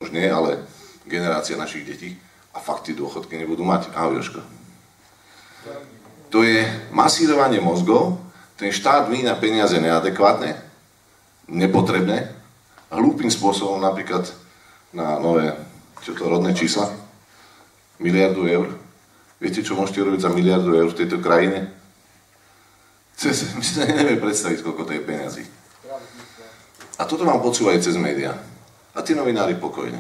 už nie, ale generácia našich detí a fakt tie dôchodky nebudú mať. Ahoj, Jožko. To je masírovanie mozgov, ten štát míňa peniaze neadekvátne, nepotrebné, hlúpým spôsobom, napríklad na nové, čo to, rodné čísla, miliardu eur. Viete, čo môžete robiť za miliardu eur v tejto krajine? My si nevieme predstaviť, koľko to je peniazy. A toto vám podsúvajú cez médiá. A tí novinári pokojne.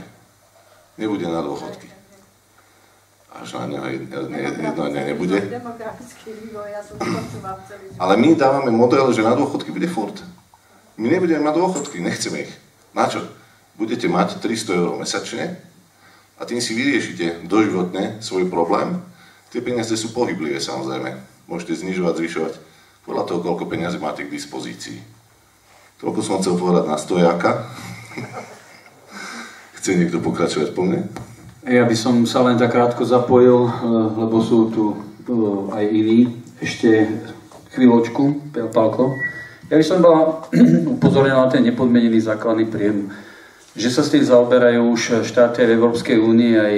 Nebude na dôchodky. Až na neho jedno dňa nebude. Ale my dávame model, že na dôchodky bude furt. My nebudeme mať dôchodky, nechceme ich. Na čo? Budete mať 300 eur mesačne a tým si vyriešite doživotne svoj problém. Tie peniaze sú pohyblivé, samozrejme. Môžete znižovať, zvyšovať podľa toho, koľko peniazy máte k dispozícii. Toľko som chcel povedať na stojaka. Chce niekto pokračovať po mne? Ja by som sa len tak krátko zapojil, lebo sú tu aj iní. Ešte chvíľočku, Pálko. Ja by som upozornil na ten nepodmenený základný príjem. Že sa s tým zaoberajú už štáty v Európskej únii, aj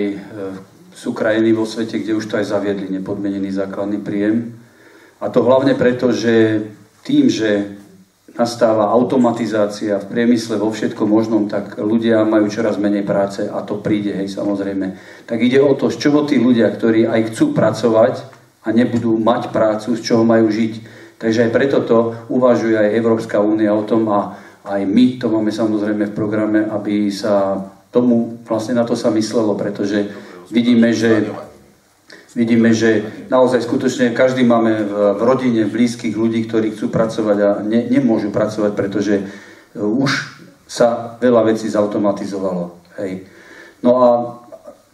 sú krajiny vo svete, kde už to aj zaviedli nepodmenený základný príjem. A to hlavne preto, že tým, že nastáva automatizácia v priemysle vo všetkom možnom, tak ľudia majú čoraz menej práce a to príde, hej, samozrejme. Tak ide o to, z čoho tí ľudia, ktorí aj chcú pracovať a nebudú mať prácu, z čoho majú žiť. Takže aj preto to uvažuje aj Európska únia o tom a aj my to máme samozrejme v programe, aby sa tomu, vlastne na to sa myslelo, pretože vidíme, že naozaj skutočne každý máme v rodine blízkych ľudí, ktorí chcú pracovať a nemôžu pracovať, pretože už sa veľa vecí zautomatizovalo. Hej. No a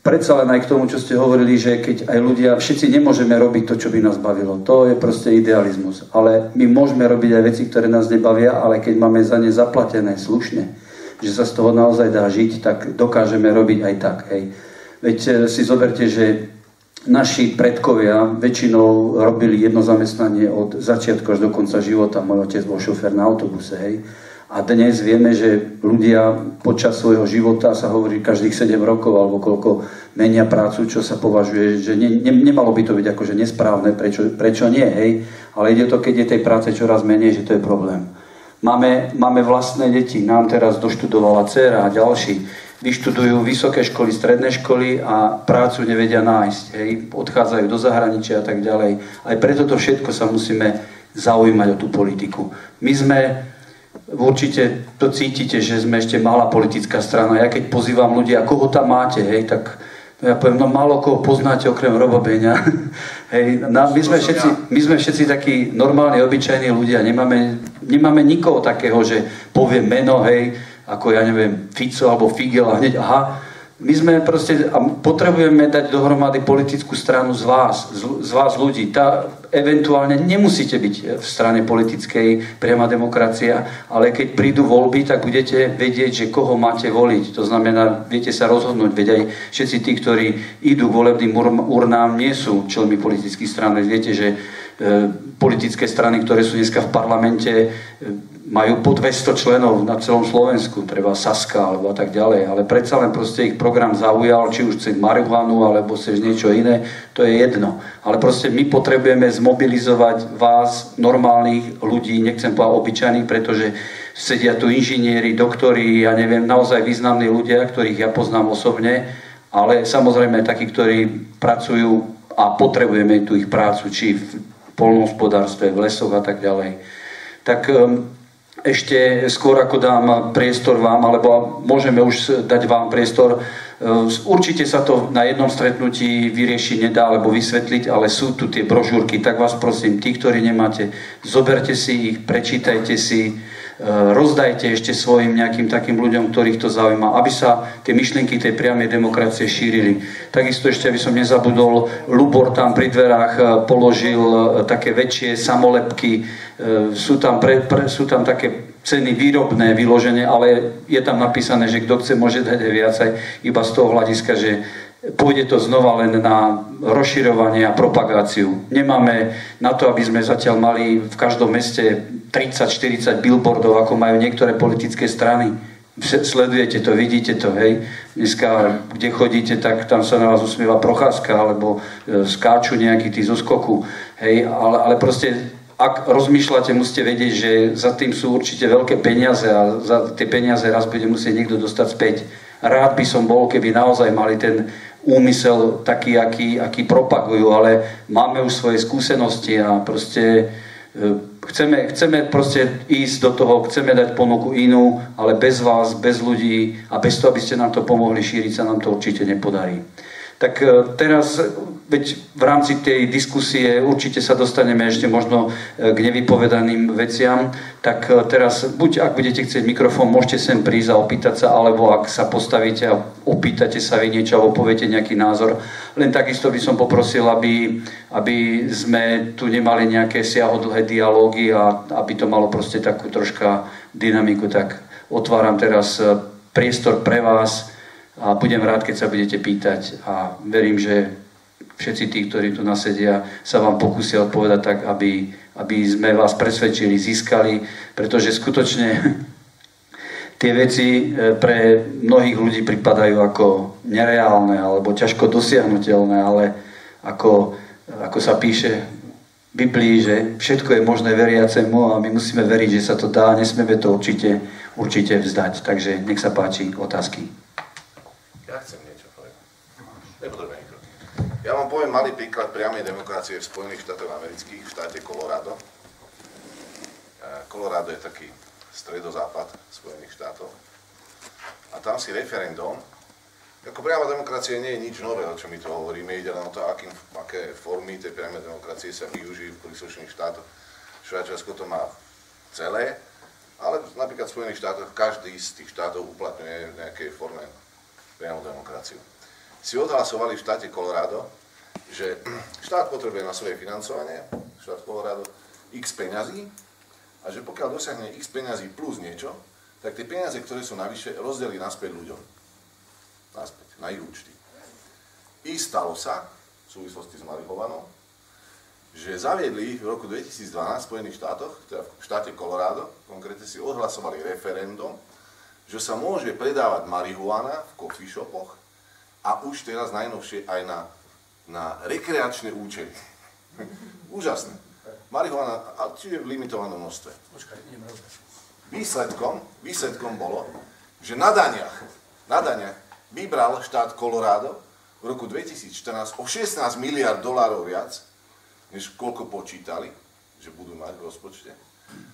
predsa len aj k tomu, čo ste hovorili, že keď aj ľudia, všetci nemôžeme robiť to, čo by nás bavilo. To je proste idealizmus. Ale my môžeme robiť aj veci, ktoré nás nebavia, ale keď máme za ne zaplatené slušne, že sa z toho naozaj dá žiť, tak dokážeme robiť aj tak. Hej. Veď si zoberte, že naši predkovia väčšinou robili jedno zamestnanie od začiatku až do konca života. Môj otec bol šofér na autobuse, hej. A dnes vieme, že ľudia počas svojho života, sa hovorí každých 7 rokov alebo koľko, menia prácu, čo sa považuje, že nemalo by to byť akože nesprávne, prečo nie, hej. Ale ide to, keď je tej práce čoraz menej, že to je problém. Máme vlastné deti, nám teraz doštudovala dcéra a ďalší. Vyštudujú vysoké školy, stredné školy a prácu nevedia nájsť, hej. Odchádzajú do zahraničia a tak ďalej. Aj preto to všetko sa musíme zaujímať o tú politiku. My sme určite to cítite, že sme ešte malá politická strana. Ja keď pozývam ľudia, koho tam máte, hej, tak ja poviem, no málo koho poznáte okrem Roba Beňa. Hej, my sme všetci takí normálni, obyčajní ľudia. Nemáme nikoho takého, že povie meno, hej, ako ja neviem, Fico alebo Figel a hneď, aha. My sme proste, a potrebujeme dať dohromady politickú stranu z vás ľudí. Eventuálne nemusíte byť v strane politickej, priama demokracia, ale keď prídu voľby, tak budete vedieť, že koho máte voliť. To znamená, viete sa rozhodnúť, veď aj všetci tí, ktorí idú k volebným urnám, nie sú členmi politických strán. Viete, že politické strany, ktoré sú dneska v parlamente, majú po 200 členov na celom Slovensku, treba Saska alebo a tak ďalej, ale predsa len proste ich program zaujal, či už chceš marihuanu alebo chceš niečo iné, to je jedno. Ale proste my potrebujeme zmobilizovať vás, normálnych ľudí, nechcem povedať obyčajných, pretože sedia tu inžinieri, doktori, ja neviem, naozaj významní ľudia, ktorých ja poznám osobne, ale samozrejme takí, ktorí pracujú a potrebujeme tu ich prácu, či v poľnohospodárstve, v lesoch a tak ďalej. Tak ešte skôr ako dám priestor vám, alebo môžeme už dať vám priestor, určite sa to na jednom stretnutí vyriešiť nedá, alebo vysvetliť, ale sú tu tie brožúrky, tak vás prosím, tí, ktorí nemáte, zoberte si ich, prečítajte si, rozdajte ešte svojim nejakým takým ľuďom, ktorých to zaujíma, aby sa tie myšlienky tej priamej demokracie šírili. Takisto ešte, aby som nezabudol, Lubor tam pri dverách položil také väčšie samolepky, sú tam také ceny výrobné vyložené, ale je tam napísané, že kto chce, môže dať aj viacej, iba z toho hľadiska, že pôjde to znova len na rozširovanie a propagáciu. Nemáme na to, aby sme zatiaľ mali v každom meste 30-40 billboardov, ako majú niektoré politické strany. Sledujete to, vidíte to, hej. Dneska, kde chodíte, tak tam sa na vás usmieva Procházka, alebo skáču nejakí tí zo skoku, hej. Ale proste, ak rozmýšľate, musíte vedieť, že za tým sú určite veľké peniaze a za tie peniaze raz bude musieť niekto dostať späť. Rád by som bol, keby naozaj mali ten úmysel taký, aký propagujú, ale máme už svoje skúsenosti a proste chceme proste ísť do toho, chceme dať ponuku inú, ale bez vás, bez ľudí a bez toho, aby ste nám to pomohli šíriť, sa nám to určite nepodarí. Tak teraz, veď v rámci tej diskusie určite sa dostaneme ešte možno k nevypovedaným veciam, tak teraz, buď ak budete chcieť mikrofón, môžete sem prísť a opýtať sa, alebo ak sa postavíte a opýtate sa vy niečo, alebo poviete nejaký názor. Len takisto by som poprosil, aby sme tu nemali nejaké siahodlhé dialógy a aby to malo proste takú troška dynamiku. Tak otváram teraz priestor pre vás a budem rád, keď sa budete pýtať a verím, že všetci tí, ktorí tu nasedia, sa vám pokúsia odpovedať tak, aby sme vás presvedčili, získali, pretože skutočne tie veci pre mnohých ľudí pripadajú ako nereálne alebo ťažko dosiahnuteľné, ale ako sa píše v Biblii, že všetko je možné veriacemu a my musíme veriť, že sa to dá, nesmieme to určite vzdať. Takže nech sa páči, otázky. Ja chcem niečo povedať. Nepotrebujem niečo. Ja vám poviem malý príklad priamej demokracie v Spojených štátoch amerických, v štáte Colorado. Colorado je taký stredozápad Spojených štátov. A tam si referendum, ako priama demokracie nie je nič nové, o čom my tu hovoríme, ide len o to, aké formy tej priamej demokracie sa využijú v príslušných štátoch. Švajčiarsko to má celé, ale napríklad v Spojených štátoch každý z tých štátov uplatňuje v nejakej forme priamu demokraciu. Si odhlasovali v štáte Colorado, že štát potrebuje na svoje financovanie, štát Colorado, x peňazí a že pokiaľ dosiahne x peňazí plus niečo, tak tie peniaze, ktoré sú navyše, rozdelí naspäť ľuďom. Naspäť, na ich účty. I stalo sa, v súvislosti s marihuanou, že zaviedli v roku 2012 v Spojených štátoch, teda v štáte Colorado, konkrétne si odhlasovali referendum, že sa môže predávať marihuana v coffee shopoch a už teraz najnovšie aj na rekreačné účely. Úžasné. Marihuana, čiže v limitovanom množstve. Výsledkom bolo, že na daniach vybral štát Colorado v roku 2014 o 16 miliard dolárov viac, než koľko počítali, že budú mať v rozpočte.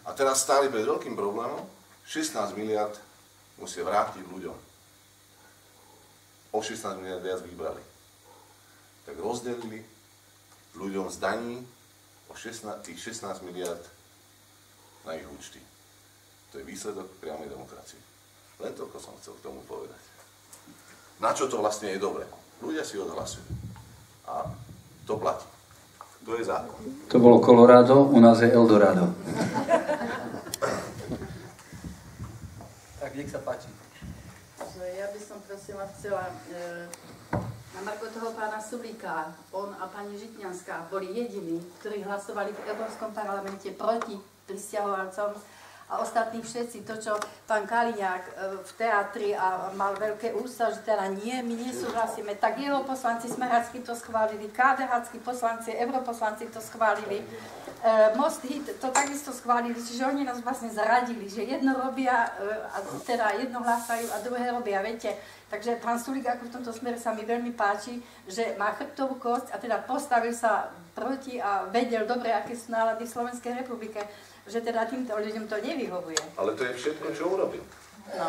A teraz stáli pred veľkým problémom, 16 miliard musia vrátiť ľuďom. O 16 miliard viac vybrali. Tak rozdelili ľuďom z daní o tých 16 miliard na ich účty. To je výsledok priamej demokracie. Len toľko som chcel k tomu povedať. Na čo to vlastne je dobre? Ľudia si odhlasujú. A to platí. To je zákon. To bolo Colorado, u nás je Eldorado. Tak, nech sa páči. Ja by som prosila, chcela na margo toho pána Sulíka, on a pani Žitňanská boli jediní, ktorí hlasovali v Európskom parlamente proti prisťahovalcom a ostatní všetci, to čo pán Kaliňák v teatri a mal veľké ústa, že teda nie, my nesúhlasíme, tak jeho poslanci smerácky to schválili, KDH-ckí poslanci, europoslanci to schválili, Most Hit to takisto schválili, čiže oni nás vlastne zaradili, že jedno robia, a teda jedno hlasajú a druhé robia, viete. Takže pán Sulík ako v tomto smere sa mi veľmi páči, že má chrbtovú kosť a teda postavil sa proti a vedel dobre, aké sú nálady v Slovenskej republike, že teda týmto ľuďom to nevyhovuje. Ale to je všetko, čo urobil. No.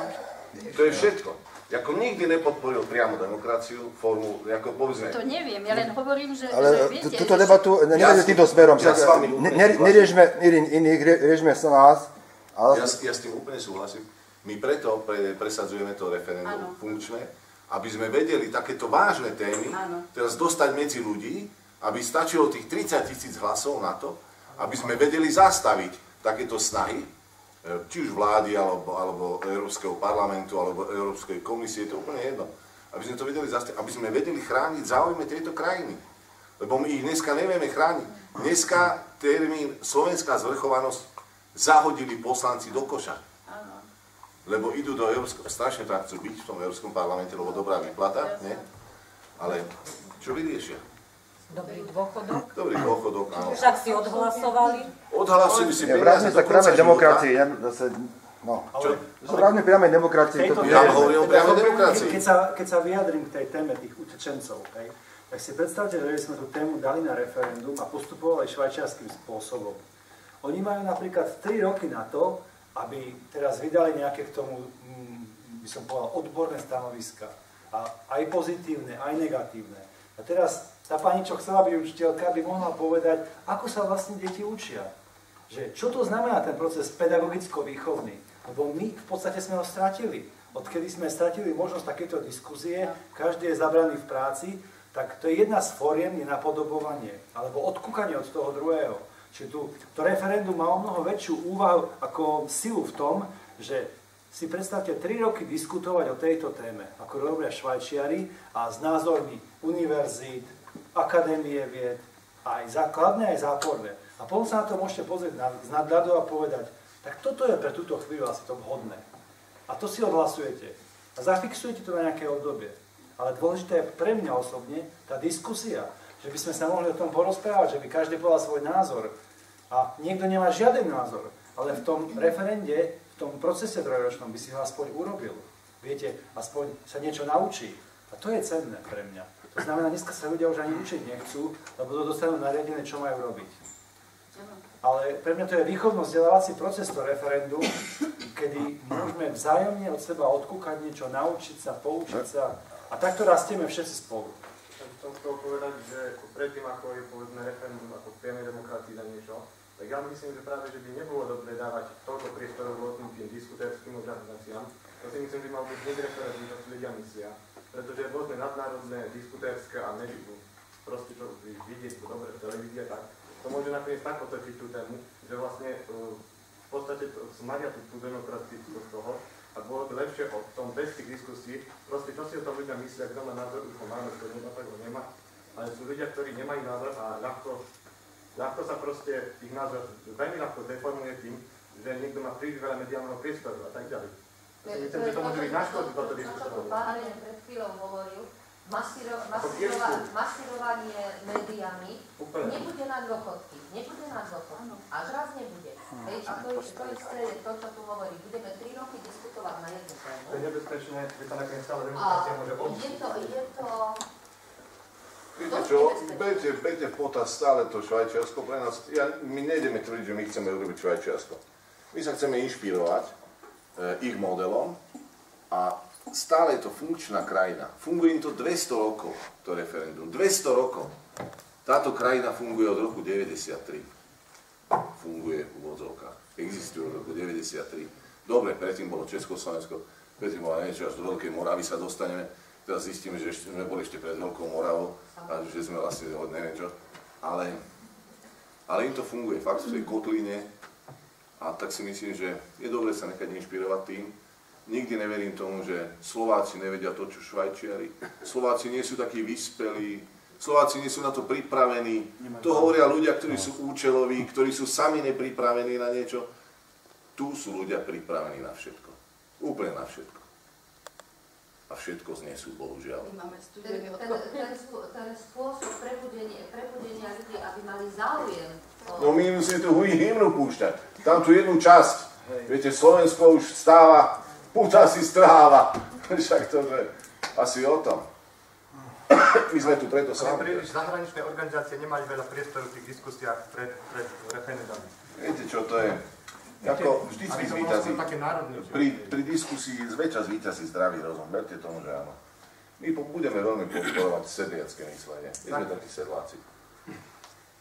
To je všetko. Ako nikdy nepodporil priamu demokraciu, formu, ako povedzme... To neviem, ja len hovorím, že... Ale že viete, túto debatu nevedeme týmto smerom. Ja s vami Neriežme iných, riežme sa nás. Ale... Ja s tým úplne súhlasím. My preto presadzujeme to referendum funkčné, aby sme vedeli takéto vážne témy teraz dostať medzi ľudí, aby stačilo tých 30 000 hlasov na to, aby sme vedeli zastaviť takéto snahy, či už vlády, alebo Európskeho parlamentu, alebo Európskej komisie, to je úplne jedno. Aby sme to vedeli zastaviť, aby sme vedeli chrániť záujmy tejto krajiny. Lebo my ich dneska nevieme chrániť. Dneska termín slovenská zvrchovanosť zahodili poslanci do koša. lebo idú do Európskeho, strašne tak chcú byť v tom Európskom parlamente, lebo dobrá výplata, nie? Ale čo vyriešia? Dobrý dôchodok. Dobrý dôchodok, áno. Však si odhlasovali. Odhlasujú si Vráťme sa k priamej demokracii. Vráťme priamej demokracii. Ja hovorím o priamej demokracii. Keď sa vyjadrím k tej téme tých utečencov, tak si predstavte, že sme tú tému dali na referendum a postupovali švajčiarskym spôsobom. Oni majú napríklad 3 roky na to, aby teraz vydali nejaké k tomu, by som povedal, odborné stanoviska. A aj pozitívne, aj negatívne. A teraz tá pani, čo chcela byť učiteľka, by mohla povedať, ako sa vlastne deti učia. Že čo to znamená ten proces pedagogicko-výchovný. Lebo my v podstate sme ho stratili. Odkedy sme stratili možnosť takéto diskusie, každý je zabraný v práci, tak to je jedna z fóriem, je napodobovanie, alebo odkúkanie od toho druhého. Čiže to referendum má o mnoho väčšiu úvahu ako silu v tom, že si predstavte 3 roky diskutovať o tejto téme, ako robia Švajčiari a s názormi univerzít, akadémie vied, aj základné, aj záporné. A potom sa na to môžete pozrieť z nadhľadu a povedať, tak toto je pre túto chvíľu asi to vhodné. A to si odhlasujete. A zafixujete to na nejaké obdobie. Ale dôležité je pre mňa osobne tá diskusia, že by sme sa mohli o tom porozprávať, že by každý povedal svoj názor. A niekto nemá žiaden názor, ale v tom referende, v tom procese trojročnom by si ho aspoň urobil. Viete, aspoň sa niečo naučí. A to je cenné pre mňa. To znamená, dneska sa ľudia už ani učiť nechcú, lebo to dostanú nariadené, čo majú robiť. Ale pre mňa to je výchovno-vzdelávací proces, to referendum, kedy môžeme vzájomne od seba odkúkať niečo, naučiť sa, poučiť sa a takto rastieme všetci spolu. Som chcel povedať, že predtým, ako je povedzme referendum, ako v priamej demokracii za niečo, tak ja myslím, že práve, že by nebolo dobre dávať toľko priestorov rôznym tým diskutérským organizáciám. To si myslím, že mal byť hneď referendum, čo si ľudia myslia. Pretože rôzne nadnárodné, diskutérske a médium, proste čo vidieť to dobre v televízii, tak to môže nakoniec tak otočiť tú tému, že vlastne v podstate zmaria tú demokraciu z toho a bolo by lepšie o tom bez tých diskusí, proste čo si o tom ľudia myslia, kto má názor, už ho máme, kto nemá, tak ho nemá, ale sú ľudia, ktorí nemajú názor a ľahko sa proste ich názor veľmi ľahko deformuje tým, že niekto má príliš veľa mediálneho priestoru a tak ďalej. Ja si myslím, že to môže byť na škodu toto diskutovanie. Pán pred chvíľou hovoril, masírovanie médiami nebude na dôchodky. Až raz nebude. A to isté je to, čo tu hovorí. Budeme 3 roky diskutovať na jednu tému. To je nebezpečné, že sa nakoniec stále demokracia môže občiť. Je to... Viete čo, berte v potaz stále to Švajčiarsko pre nás. My nejdeme tvrdiť, že my chceme urobiť Švajčiarsko. My sa chceme inšpirovať ich modelom a stále je to funkčná krajina. Funguje im to 200 rokov, to referendum. 200 rokov. Táto krajina funguje od roku 93. Funguje v úvodzovkách. Existuje od roku 93. Dobre, predtým bolo Československo, predtým bola niečo, až do Veľkej Moravy sa dostaneme. Teraz zistíme, že sme boli ešte pred Veľkou Moravou a že sme vlastne neviem čo. Ale im to funguje fakt v tej kotline a tak si myslím, že je dobre sa nechať inšpirovať tým. Nikdy neverím tomu, že Slováci nevedia to, čo Švajčiari. Slováci nie sú takí vyspelí, Slováci nie sú na to pripravení. To hovoria ľudia, ktorí sú účeloví, ktorí sú sami nepripravení na niečo. Tu sú ľudia pripravení na všetko. Úplne na všetko. A všetko znesú, bohužiaľ. Ten spôsob prebudenia ľudí, aby mali záujem. No my musíme tu hymnu púšťať. Tam tu jednu časť. Viete, Slovensko už stáva, puta si stráva. Však to je asi o tom. My sme tu preto sami. Príliš zahraničné organizácie nemali veľa priestoru v tých diskusiách pred referendami. Viete čo to je? Ako vždycky zvíťazí. Pri diskusii zväčša zvíťazí zdravý rozum. Berte tomu, že áno. My budeme veľmi podporovať sedliacké myslenie. My sme takí sedláci.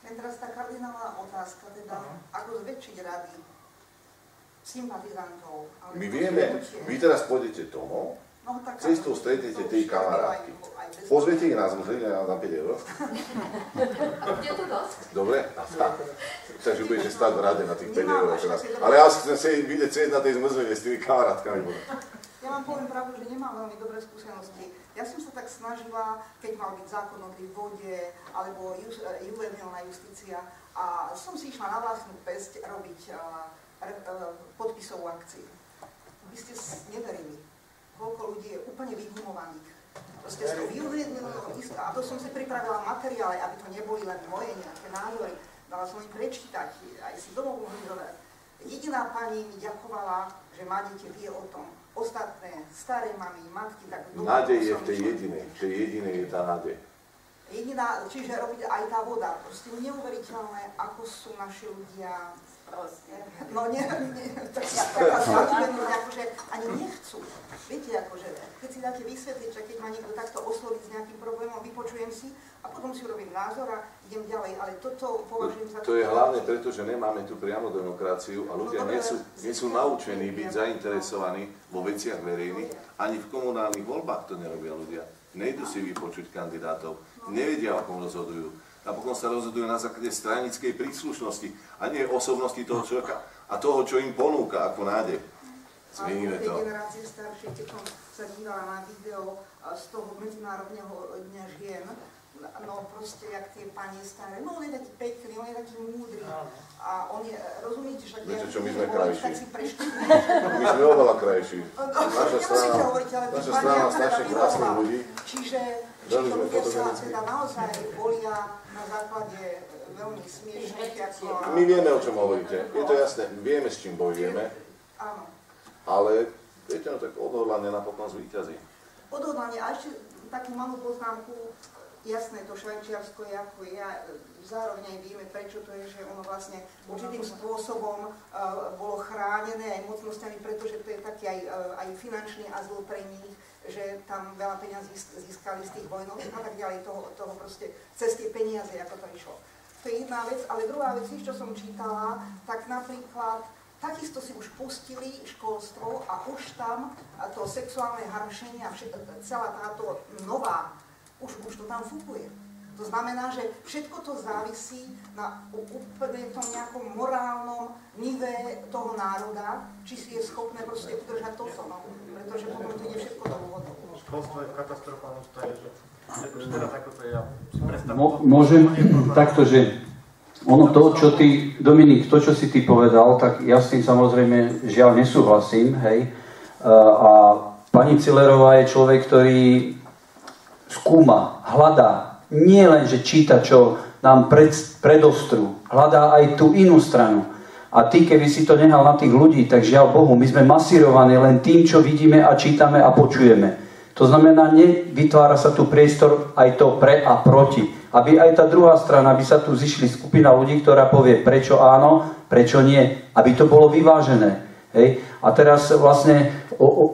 Teraz tá kardinálna otázka, teda ako zväčšiť rady sympatizantov. My vieme, vy teraz pôjdete domov, cestou stretnete tej kamarátky. Pozviete ich na zmrzlenie na 5 €. Bude to dosť? Dobre? Takže budete stáť v rade na tých 5 € teraz. Ale ja si chcem vidieť sedieť na tej zmrzline s tými kamarátkami. Ja vám poviem pravdu, že nemám veľmi dobré skúsenosti. Ja som sa tak snažila, keď mal byť zákon o tej vode, alebo juvenilná justícia, a som si išla na vlastnú päsť robiť podpisovú akciu. Vy ste neverili, koľko ľudí je úplne vyhumovaných. Proste z toho vyuvedeného lista, a to som si pripravila materiály, aby to neboli len moje nejaké názory, dala som im prečítať, aj si domov mohli dodať. Jediná pani mi ďakovala, že Madete vie o tom. Ostatné, staré mamy, matky, tak... Nádej je v tej jedinej je tá nádej. Jediná, čiže robiť aj tá voda. Proste neuveriteľné, ako sú naši ľudia proste. No taká zaujímavá, akože ani nechcú. Viete, akože, keď si dáte vysvetliť, že keď ma niekto takto osloví s nejakým problémom, vypočujem si a potom si urobím názor a idem ďalej. Ale toto považujem za... To je hlavne preto, že nemáme tu priamo demokraciu a ľudia nie sú naučení byť zainteresovaní vo veciach verejných. Ani v komunálnych voľbách to nerobia ľudia. Nejdu si vypočuť kandidátov, nevedia, ako rozhodujú. Napokon sa rozhodujú na základe stranickej príslušnosti a nie osobnosti toho človeka a toho, čo im ponúka ako nádej. Zmeníme to. Generácie staršie, keď som sa dívala na video z toho Medzinárodného dňa žien, no proste, jak tie pani staré, no on je taký pekný, on je taký múdry a on je, rozumiete, že viete čo, my sme krajší. Tak si preštýli. My sme oveľa krajší. Naša strana strašne krásnych ľudí. Čiže ľudia sa teda naozaj bolia na základe veľmi smiešných, ako... My vieme, o čom hovoríte. Je to jasné, vieme, s čím bojujeme. Áno. Ale, viete, no tak odhodlanie napokon zvíťazí. Odhodlanie, a ešte takú malú poznámku, jasné, to Švajčiarsko je ako ja, zároveň aj vieme, prečo to je, že ono vlastne určitým spôsobom bolo chránené aj mocnosťami, pretože to je taký aj finančný azyl pre nich, že tam veľa peňazí získali z tých vojnov a tak ďalej, toho proste cez tie peniaze, ako to išlo. To je jedna vec, ale druhá vec, čo som čítala, tak napríklad takisto si už pustili školstvo a už tam to sexuálne harašenie a celá táto nová, už to tam funguje. To znamená, že všetko to závisí na úplne tom nejakom morálnom nive toho národa, či si je schopné proste udržať toto, no. Pretože potom to ide všetko do úvodu. Školstvo je v katastrofálnom stave, že teraz ako to je, ja si predstavím. Môžem takto, že ono to, čo ty, Dominik, to, čo si ty povedal, tak ja s tým samozrejme žiaľ nesúhlasím, hej. A pani Cillerová je človek, ktorý skúma, hľadá, nie len, že číta, čo nám predostrú, hľadá aj tú inú stranu. A ty, keby si to nehal na tých ľudí, tak žiaľ Bohu, my sme masírovaní len tým, čo vidíme a čítame a počujeme. To znamená, nevytvára sa tu priestor aj to pre a proti. Aby aj tá druhá strana, aby sa tu zišli skupina ľudí, ktorá povie, prečo áno, prečo nie. Aby to bolo vyvážené. Hej? A teraz vlastne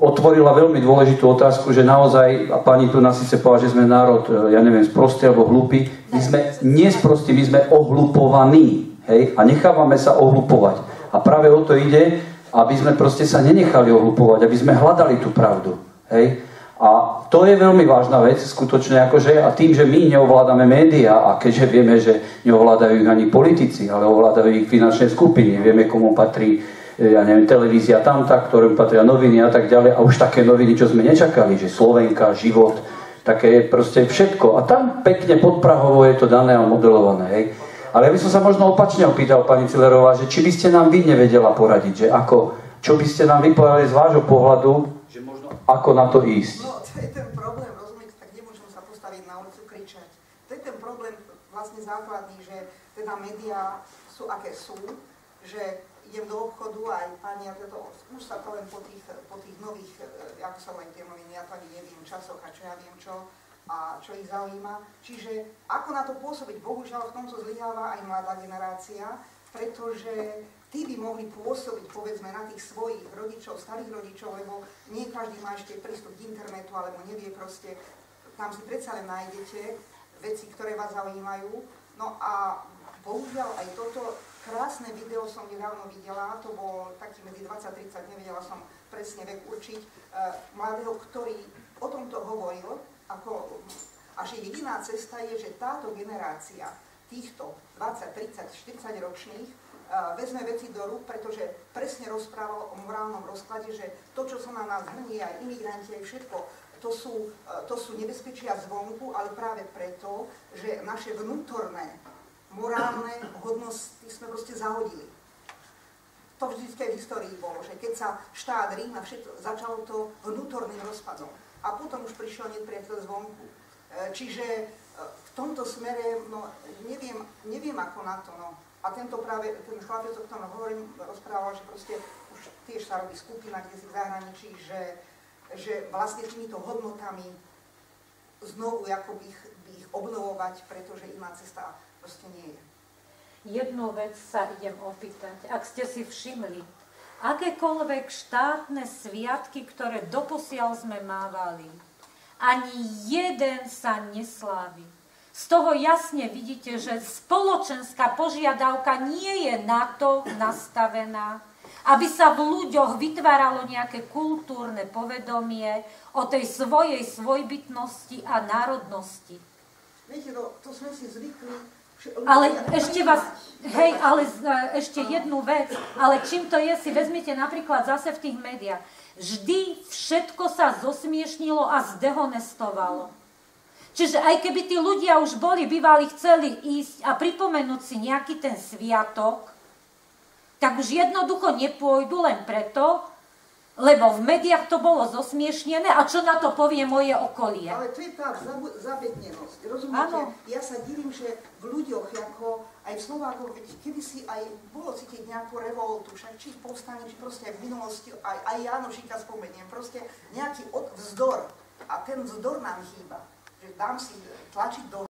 otvorila veľmi dôležitú otázku, že naozaj, a pani tu nás síce povedala, že sme národ, ja neviem, sprostý alebo hlupý, my sme nie sprostí, my sme ohlupovaní, hej, a nechávame sa ohlupovať. A práve o to ide, aby sme proste sa nenechali ohlupovať, aby sme hľadali tú pravdu, hej. A to je veľmi vážna vec, skutočne, akože, a tým, že my neovládame médiá, a keďže vieme, že neovládajú ich ani politici, ale ovládajú ich finančné skupiny, vieme, komu patrí, ja neviem, televízia tamta, ktorým patria noviny a tak ďalej. A už také noviny, čo sme nečakali, že Slovenka, Život, také proste všetko. A tam pekne podprahovo je to dané a modelované. Hej. Ale ja by som sa možno opačne opýtal, pani Cillerová, že či by ste nám vy nevedela poradiť, že ako, čo by ste nám vypovedali z vášho pohľadu, že možno ako na to ísť. No, to je ten problém, rozumiete, tak nemôžem sa postaviť na ulicu kričať. To je ten problém vlastne základný, že teda médiá sú aké sú, že idem do obchodu aj pani, už sa to len po tých nových, ako sa len tie noviny, ja to ani neviem, časoch a čo ja viem čo, a čo ich zaujíma. Čiže ako na to pôsobiť, bohužiaľ v tomto zlyháva aj mladá generácia, pretože tí by mohli pôsobiť, povedzme, na tých svojich rodičov, starých rodičov, lebo nie každý má ešte prístup k internetu, alebo nevie proste, tam si predsa len nájdete veci, ktoré vás zaujímajú. No a bohužiaľ aj toto krásne video som nedávno videla, to bol taký medzi 20-30, nevedela som presne vek určiť, mladého, ktorý o tomto hovoril, a že jediná cesta je, že táto generácia týchto 20, 30, 40 ročných vezme veci do rúk, pretože presne rozprával o morálnom rozklade, že to, čo sa na nás hrnie, aj imigranti, aj všetko, to sú nebezpečia zvonku, ale práve preto, že naše vnútorné morálne hodnosti sme proste zahodili. to vždycky v histórii bolo, že keď sa štát Rím a všetko, začalo to vnútorným rozpadom. A potom už prišiel nepriateľ zvonku. Čiže v tomto smere, no, neviem ako na to, no. A ten chlapec, o ktorom hovorím, rozprával, že proste už tiež sa robí skupina, kde si v zahraničí, že vlastne týmito hodnotami znovu akoby ich obnovovať, pretože iná cesta proste nie je. Jednu vec sa idem opýtať. Ak ste si všimli, akékoľvek štátne sviatky, ktoré doposiaľ sme mávali, ani jeden sa neslávi. Z toho jasne vidíte, že spoločenská požiadavka nie je na to nastavená, aby sa v ľuďoch vytváralo nejaké kultúrne povedomie o tej svojej svojbytnosti a národnosti. Viete, to sme si zvykli. Ale ešte ešte jednu vec, ale čím to je, si vezmite napríklad zase v tých médiách. Vždy všetko sa zosmiešnilo a zdehonestovalo. Čiže aj keby tí ľudia už bývali chceli ísť a pripomenúť si nejaký ten sviatok, tak už jednoducho nepôjdu len preto, lebo v médiách to bolo zosmiešnené a čo na to povie moje okolie. Ale to je tá zabednenosť, rozumiete? Áno. Ja sa divím, že v ľuďoch, ako aj v Slovákoch, kedysi aj bolo cítiť nejakú revoltu, však či povstane, či proste aj v minulosti, aj Jánošíka spomeniem, proste nejaký vzdor. A ten vzdor nám chýba. Že dám si tlačiť do